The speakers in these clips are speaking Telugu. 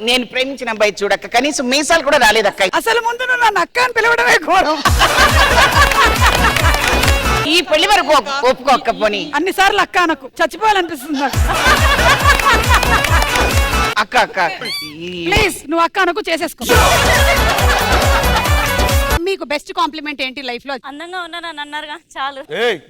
నేను ప్రేమించిన అబ్బాయి చూడక్క కనీసం మీసాలు కూడా రాలేదక్క. అసలు ముందు నువ్వు నన్ను అక్క అని పిలవడమే ఘోరం. ఈ పెళ్లి వరకు ఒప్పుకోక్క. పోనీ అన్నిసార్లు అక్క అనకు, చచ్చిపోవాలనిపిస్తుంది నాకు. అక్క అక్క ప్లీజ్ నువ్వు అక్క అనకు, చేసేసుకో. మీకు బెస్ట్ కాంప్లిమెంట్ ఏంటి లైఫ్ లో? అందంగా ఉన్నానని అన్నారుగా, చాలు.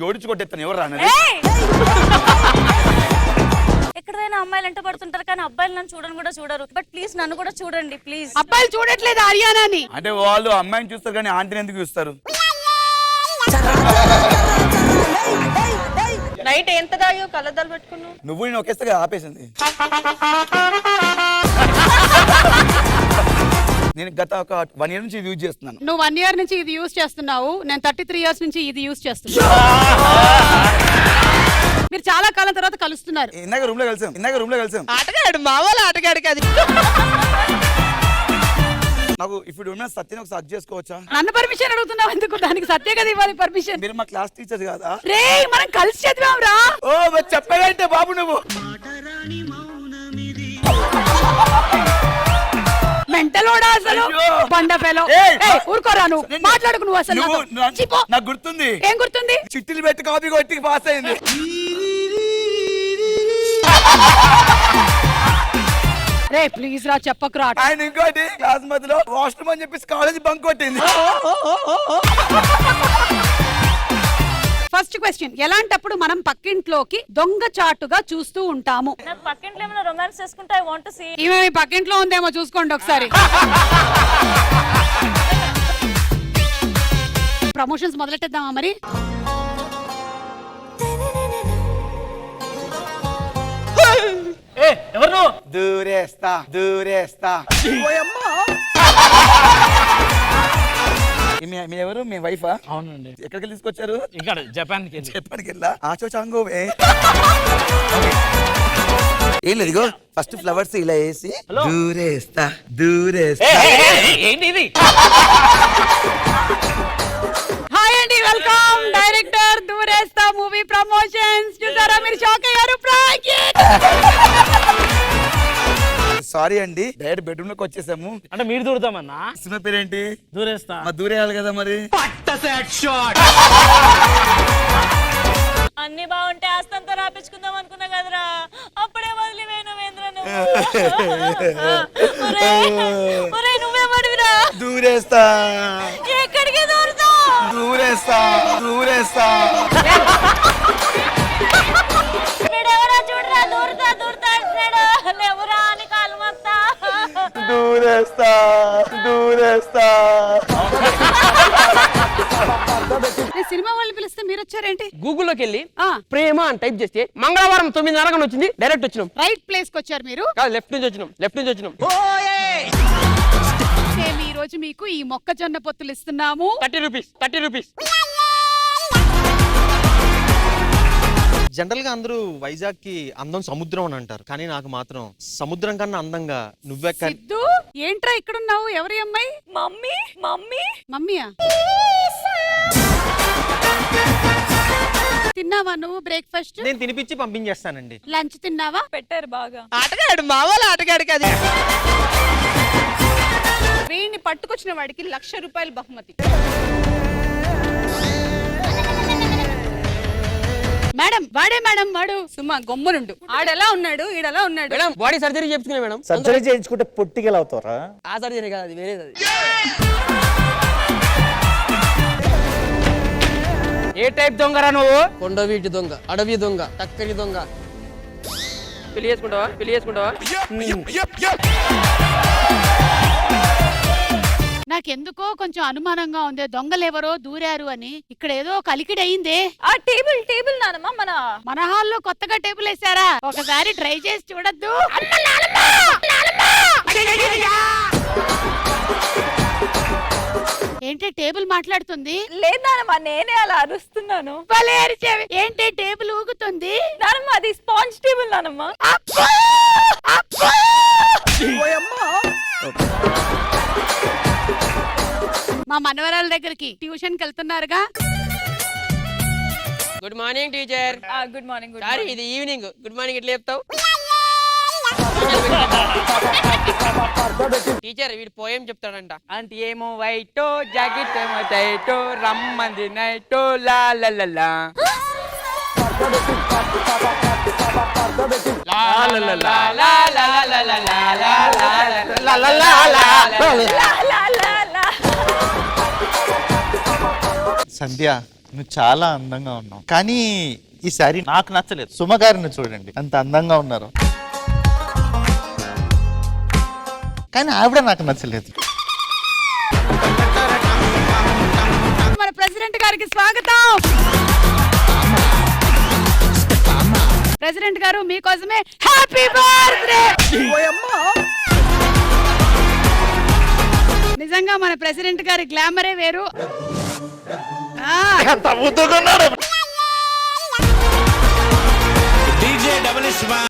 జోడించుకొట్టేస్తాను ఎవరు రానది. ఎక్కడైనా అమ్మాయిలు ఎంట పడుతుంటారు కానీ అబ్బాయిలు నన్ను చూడని కూడా చూడరు. బట్ ప్లీజ్ నన్ను కూడా చూడండి ప్లీజ్. అబ్బాయిలు చూడట్లేదు ఆర్యానాని. అంటే వాళ్ళు అమ్మాయిని చూస్తారు కానీ ఆంటీని ఎందుకు చూస్తారు? నైట్ ఎంత దాయో కళ్ళద్దాలు పెట్టుకున్నావు. నువ్వు నేను ఒకేస్తే ఆపేసింది. నేను గత ఒక 1 year నుంచి ఇది యూజ్ చేస్తున్నాను. నువ్వు 1 year నుంచి ఇది యూజ్ చేస్తున్నావు, నేను 33 years నుంచి ఇది యూజ్ చేస్తున్నా. మీరు చాలా కాలం తర్వాత కలుస్తున్నారు. ఇందాక రూమ్ లో కలిసాం. ఆటగాడు మావాళ్ళ ఆటగాడు కాదు. నాకు ఇప్పుడు ఉన్న సత్యని ఒకసారి సర్చ్ చేసుకోవచ్చా? నన్ను పర్మిషన్ అడుగుతున్నావు ఎందుకు? దానికి సత్య కదా ఇవ్వాలి పర్మిషన్. మీరు మా క్లాస్ టీచర్ కదా? రే మనం కలిసి చదివాం రా. ఓ చెప్పాడంటే బాబు నువ్వు మెంటలోడా అసలు? బండపేలో ఊరుకోరా నువ్వు, మాట్లాడుకు నువ్వు అసలు. నాకు గుర్తుంది. ఏం గుర్తుంది? చిట్టీలు పెట్టి కాపీ కొట్టి పాస్ అయింది. రే ప్లీజ్ రా, చెప్పకురా. ఆయన ఇంకోటి క్లాస్ మధ్యలో వాష్రూమ్ అని చెప్పేసి కాలేజ్ బంక్ కొట్టింది. ఫస్ట్ క్వశ్చన్, ఎలాంటప్పుడు మనం పక్కింట్లోకి దొంగ చాటుగా చూస్తూ ఉంటాము? నాకు పక్కింట్లో ఏమైనా రొమాన్స్ చేసుకుంటే ఐ వాంట్ టు సీ. ఈమె మీ పక్కింట్లో ఉందేమో చూసుకోండి ఒకసారి. ప్రమోషన్స్ మొదలెట్టేద్దామా మరి? ఎవరు? దూరేస్తా. మీ ఎవరు? మీ వైఫా? అవునండి. ఎక్కడికి తీసుకొచ్చారు? ఇక్కడ జపాన్కి వెళ్ళా. ఆచో చాంగోవే. ఏం లేదు, ఇగో ఫస్ట్ ఫ్లవర్స్ ఇలా వేసి దూరేస్తా. ఏంటి ఇది? హాయ్ అండి, వెల్కమ్. డైరెక్టర్ దూరేస్తా మూవీ ప్రమోషన్స్. చూసారా మీరు? షాక్ అయ్యారు. సారీ అండి, డైరెక్ట్ బెడ్రూమ్ లోకి వచ్చేసాము. అంటే మీరు దూరుతామన్నా? సినిమా పేరేంటి? దూరేస్తా. దూరేయాలి కదా మరి. అన్ని బాగుంటే ఆస్తంతా రాపించుకుందాం అనుకున్నా కదరా, అప్పుడే వదిలిపోయిన నువ్వే పడివిరా. దూరేస్తా. ఎక్కడికి దూరుతావు? దూరేస్తా. వీడెవరా చూడరా, దూరుతా అంటున్నాడు. లేవురా అని కాలు మొత్తా. దూరేస్తా. సినిమా వాళ్ళు పిలిస్తే మీరు వచ్చారేంటి? గూగుల్లోకి వెళ్ళి ప్రేమ అని టైప్ చేస్తే మంగళవారం 9:30 వచ్చింది. డైరెక్ట్ వచ్చినాం. రైట్ ప్లేస్ కి వచ్చారు మీరు. లెఫ్ట్ నుంచి వచ్చినాం. ఈ రోజు మీకు ఈ మొక్కజొన్న పొత్తులు ఇస్తున్నాము. 30 రూపీస్. జనరల్ గా అందరూ వైజాగ్ కి అందం సముద్రం అని అంటారు, కానీ నాకు మాత్రం సముద్రం కన్నా అందంగా నువ్వే. సిద్ధు ఏంట్రా ఇక్కడున్నావు? ఎవరి అమ్మాయి? మమ్మీయా? తిన్నావా నువ్వు బ్రేక్ఫాస్ట్? నేను తినిపించి పంపించేస్తానండి. లంచ్ తిన్నావా? పెట్టారు బాగా. ఆటగాడు మావాళ్ళ ఆటగాడు కాదు. వీడిని పట్టుకొచ్చిన వాడికి 1,00,000 రూపాయలు బహుమతి. మేడం వాడు సుమా గొమ్మనుండు. ఆడెలా ఉన్నాడు, ఈడెలా ఉన్నాడు. మేడం బాడీ సర్జరీ చేయించుకున్నా మేడం. సర్జరీ చేయించుకుంటే పొట్టిగా అవుతారా? ఆ సర్జరీ కాదు, అది వేరేది. ఏ టైప్ దొంగరా నువ్వు? కొండవీటి దొంగ, అడవి దొంగ, టక్కరి దొంగ. పెళ్లి చేసుకుంటావా? నాకెందుకో కొంచెం అనుమానంగా ఉంది. దొంగలెవరో దూరారు అని. ఇక్కడ ఏదో కలికిడి అయిందే. ఆ టేబుల్ నానమ్మ మన హాల్లో కొత్తగా టేబుల్ వేసారా? ఒకసారి ట్రై చేసి చూడద్దు? ఏంటి టేబుల్ మాట్లాడుతుంది? లేదమ్మా, నేనే అలా అరుస్తున్నాను. ఏంటి టేబుల్ ఊగుతుంది? నానమ్మ అది స్పాంజ్ టేబుల్ నానమ్మ. మా మనవరాల దగ్గరికి ట్యూషన్ కి వెళ్తున్నారుగా. Good morning teacher. Good morning. Sorry ఇది ఈవినింగ్. గుడ్ మార్నింగ్ ఎట్లా చెప్తావు? టీచర్ వీడు పోయం చెప్తాడంట. అంటే ఏమో వైటో జాకెట్ ఏమో టైటో రమ్మంది నైటో లా లా లా లా. సంధ్య నువ్వు చాలా అందంగా ఉన్నావు, కానీ ఈ సారీ నాకు నచ్చలేదు. సుమ గారిని చూడండి అంత అందంగా ఉన్నారు, కానీ ఆవిడ నాకు నచ్చలేదు. మన ప్రెసిడెంట్ గారికి స్వాగతం. ప్రెసిడెంట్ గారు మీకోసమే హ్యాపీ బర్త్డే. నిజంగా మన ప్రెసిడెంట్ గారి గ్లామరే వేరు.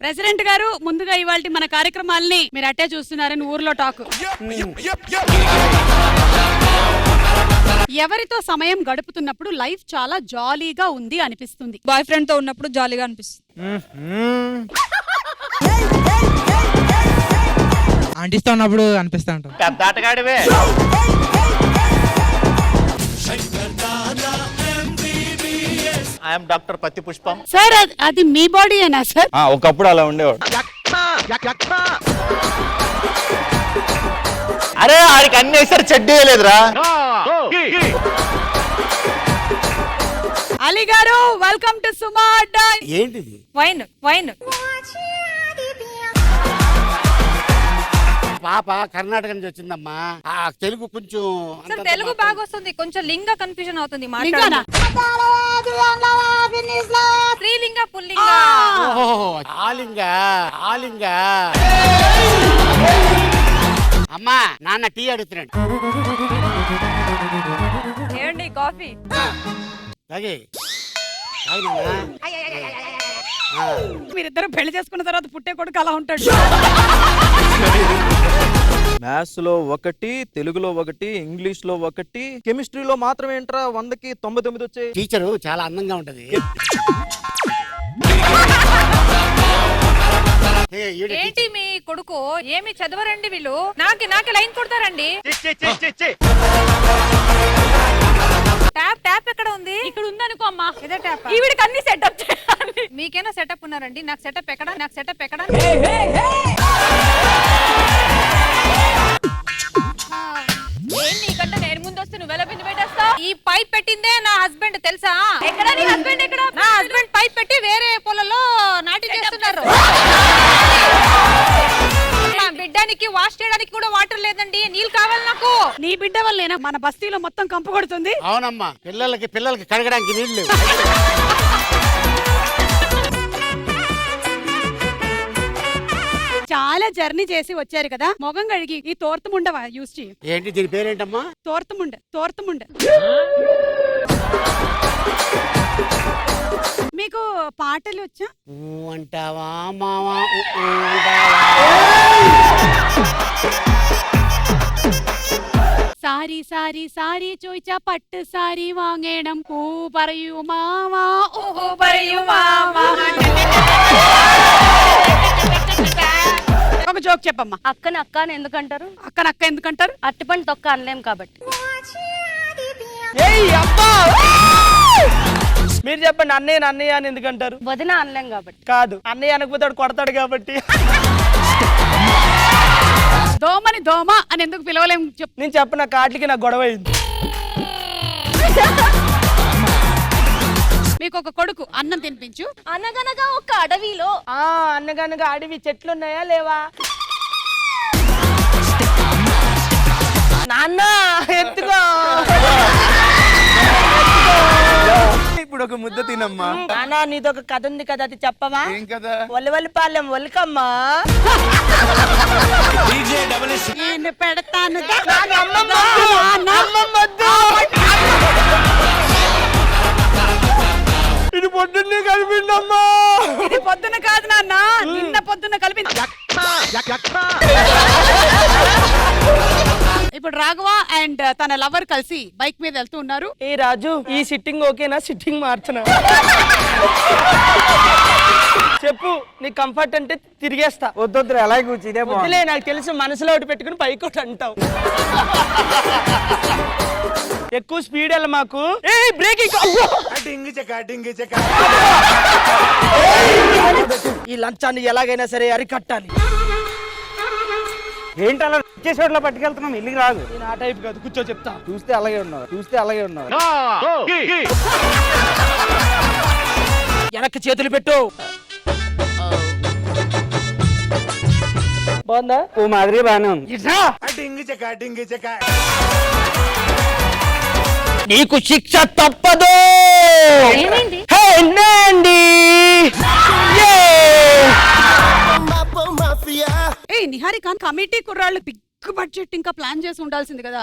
ప్రెసిడెంట్ గారు, ముందుగా ఇవాళ మన కార్యక్రమాల్ని మీరు అట్టే చూస్తున్నారని ఊర్లో టాక్. ఎవరితో సమయం గడుపుతున్నప్పుడు లైఫ్ చాలా జాలీగా ఉంది అనిపిస్తుంది? బాయ్ ఫ్రెండ్ తో ఉన్నప్పుడు జాలీగా అనిపిస్తుంది. ఆంటీస్తో ఉన్నప్పుడు అనిపిస్తా ఉంటాం. పెద్ద ఆటగాడివే. ఐఎమ్ డాక్టర్ పత్తి పుష్పం. సార్ అది మీ బాడీయేనా సార్? ఒకప్పుడు అలా ఉండేవాడు. అరే ఆడికి అన్ని వేసారు, చెడ్డీ లేదురా. అలీ గారు, వెల్కమ్ టు సుమా అడ్డా. ఏంటిది? Wine wine. పాప కర్ణాటక నుంచి వచ్చిందమ్మా. ఆ తెలుగు కొంచెం సార్ తెలుగు బాగా వస్తుంది, కొంచెం లింగ కన్ఫ్యూజన్ అవుతుంది. లింగానా? స్త్రీలింగ పుల్లింగ. ఆలింగ ఆలింగ. అమ్మా నాన్న టీ అడుగుతున్నాడు. ఏమండి కాఫీ? తాగి. మీరిద్దరు పెళ్లి చేసుకున్న తర్వాత పుట్టే కొడుకు అలా ఉంటాడు. మ్యాథ్స్ లో 1, తెలుగులో 1, ఇంగ్లీష్ లో 1, కెమిస్ట్రీలో మాత్రం ఏంట్రా 100కి 99 వచ్చాయి. టీచరు చాలా అందంగా ఉంటది. ఏంటి మీ కొడుకు ఏమి చదవరండి వీళ్ళు? నాకే లైన్ కొడతారండి. ట్యాప్ ట్యాప్ ఎక్కడ ఉంది? ఇక్కడ ఉంది అనుకో అమ్మా. ఇదే ట్యాప్. ఈవిడికి అన్ని సెటప్ చేయాలి. మీకేనా సెటప్ ఉన్నారండి? నాకు సెటప్ ఎక్కడ? నాకు సెటప్ ఎక్కడ? ఏంటి నీకంటే నేను ముందు వస్తే నువ్వు ఎలా బిందు పెట్టేస్తావు? ఈ పైప్ పెట్టిందే నా హస్బెండ్ తెలుసా? ఎక్కడ నీ హస్బెండ్? ఎక్కడ? నా హస్బెండ్ పైప్ పెట్టి వేరే పొలంలో నాటి చేస్తున్నారు. బిడ్డానికి వాష్ చేయడానికి కూడా వాటర్ లేదండి, నీళ్ళు కావాలి నాకు. నీ బిడ్డ వల్లేనా మన బస్తీలో మొత్తం కంపు కొడుతుంది? అవునమ్మా, పిల్లలకి కడగడానికి నీళ్లు. చాలా జర్నీ చేసి వచ్చారు కదా, మొగం కడిగి ఈ తోర్తముండ యూజ్ చేయి. ఏంటి దీని పేరేంటమ్మా? తోర్తముండ. మీకు పాటలు వచ్చా? అంటావా మావా? സാരി സാരി സാരി ചോദിച്ച പട്ട് സാരി വാങ്ങണം. പൂ പറയൂ മാവാ, ഊഹു പറയൂ മാവാ. ఒక జోక్ చెప్పమ్మా. అక్కని అక్క అని ఎందుకంటారు? అక్కన అక్క ఎందుకంటారు? అట్టిపండి తొక్క అనలేం కాబట్టి. మీరు చెప్పండి, అన్నయ్య అని ఎందుకంటారు? వదిన అనలేం కాబట్టి. కాదు, అన్నయ్య అనకపోతాడు, కొడతాడు కాబట్టి. దోమని దోమ అని ఎందుకు పిలవలేం చెప్పు. నేను చెప్పిన కాటికి నాకు గొడవ అయింది. మీకు ఒక కొడుకు, అన్నం తినిపించు. అనగనగా ఒక అడవిలో. అన్నగనగా అడవి చెట్లు ఉన్నాయా లేవా? నాన్న ఎత్తుకో. ఇప్పుడు ఒక ముద్ద తినమ్మా. నాన్న నీతో ఒక కథ ఉంది కదా, అది చెప్పవా? ఏం కదా? ఒలివలిపాలెం ఒలికమ్మా. నేను పెడతాను. ఇది పొద్దున్నే కలిపిందమ్మా. ఇది పొద్దున కాదు నాన్న, నిన్న పొద్దున కలిపి. ఇప్పుడు రాఘవ అండ్ తన లవర్ కలిసి బైక్ మీద వెళ్తూ ఉన్నారు. ఏ రాజు, ఈ సిట్టింగ్ ఓకేనా? సిట్టింగ్ మార్చనా? చెప్పు నీ కంఫర్ట్ అంటే తిరిగేస్తా. వద్దొద్దు అలాగే కూర్చు ఇదే బాగుంది. వద్దులే, నాకు తెలుసు మనసులో ఒకటి పెట్టుకుని పైకి ఒకటి అంటావు. ఎక్కువ స్పీడ్ వెళ్ళ మాకు. బ్రేకింగ్. ఈ లంచాన్ని ఎలాగైనా సరే అరికట్టాలి. ఏంటి అలా చోట్ల పట్టుకెళ్తున్నాం, ఇల్లుకి రాదు. నేను ఆ టైప్ కాదు, కూర్చో చెప్తా. చూస్తే అలాగే ఉన్నావు. వెనక్కి చేతులు పెట్టు. బాగుందా? ఓ మాదిరి బాగానే ఉంది. నీకు శిక్ష తప్పదు. ఏమైంది? ఏ నిహారిక, కమిటీ కుర్రాళ్ళు బిగ్ బడ్జెట్ ఇంకా ప్లాన్ చేసి ఉండాల్సింది కదా.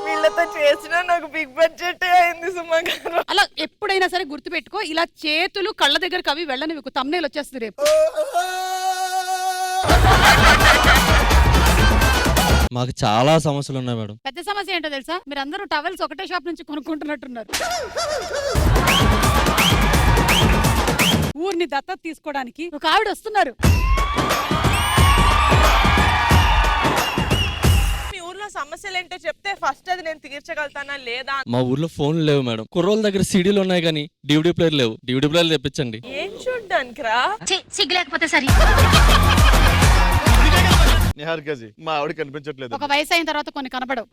వీళ్ళతో చేసినా నాకు బిగ్ బడ్జెట్ అయింది సుమా గారు. అలా ఎప్పుడైనా సరే గుర్తుపెట్టుకో, ఇలా చేతులు కళ్ళ దగ్గరకు అవి వెళ్ళని మీకు తమ్నేల్ వచ్చేస్తుంది రేపు. మాకు చాలా సమస్యలు ఉన్నాయి మేడం. పెద్ద సమస్య ఏంటో తెలుసా? మీరు అందరూ టవల్స్ ఒకటే షాప్ నుంచి కొనుక్కుంటున్నట్టున్నారు. ఊరిని దత్తత తీసుకోవడానికి ఒక ఆవిడ వస్తున్నారు. మీ ఊర్లో సమస్యలు ఏంటో చెప్తే ఫస్ట్ అది నేను తీర్చగలుగుతానా లేదా. మా ఊర్లో ఫోన్ లేవు మేడం. కుర్రోళ్ళ దగ్గర సీడీలు ఉన్నాయి కానీ DVD ప్లేయర్ లేవు. DVD ప్లేయర్ తెప్పించండి. ఏం చూడ్డానికి రా. సిగ్గు లేకపోతే సరే. నిహారికజీ మా ఆవిడ కనిపించట్లేదు. ఒక వయసు అయిన తర్వాత కొన్ని కనపడవు.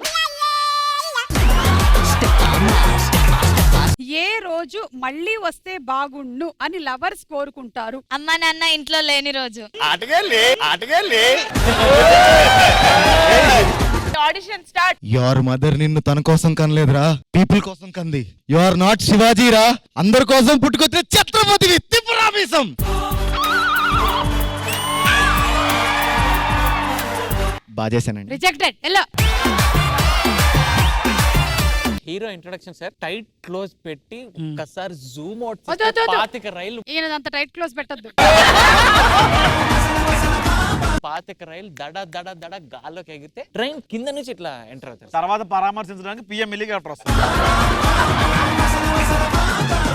ఏ రోజు మళ్ళీ వస్తే బాగుండు అని లవర్స్ కోరుకుంటారు? అమ్మా నాన్న ఇంట్లో లేని రోజు. Audition start. యువర్ మదర్ నిన్ను తన కోసం కనలేదురా, పీపుల్ కోసం కంది. యు ఆర్ నాట్ శివాజీరా, అందరి కోసం పుట్టుకొచ్చే ఛత్రపతివి. తిప్పురామీసం. బాజేశానండి. Rejected. Yellow. Hero introduction sir tight close పెట్టి ఒక్కసారి జూమ్ అవుట్ వద్దు, వద్దు, వద్దు. 25 రైలు ఈయన అంత టైట్ క్లోజ్ పెట్టద్దు. 25 రైలు దడ దడ దడ గాల్లోకి ఎగిరితే ట్రైన్ కింద నుంచి ఇట్లా ఎంటర్ అవుతారు. తర్వాత పరామర్శించడానికి PM హెలికాప్టర్ వస్తుంది.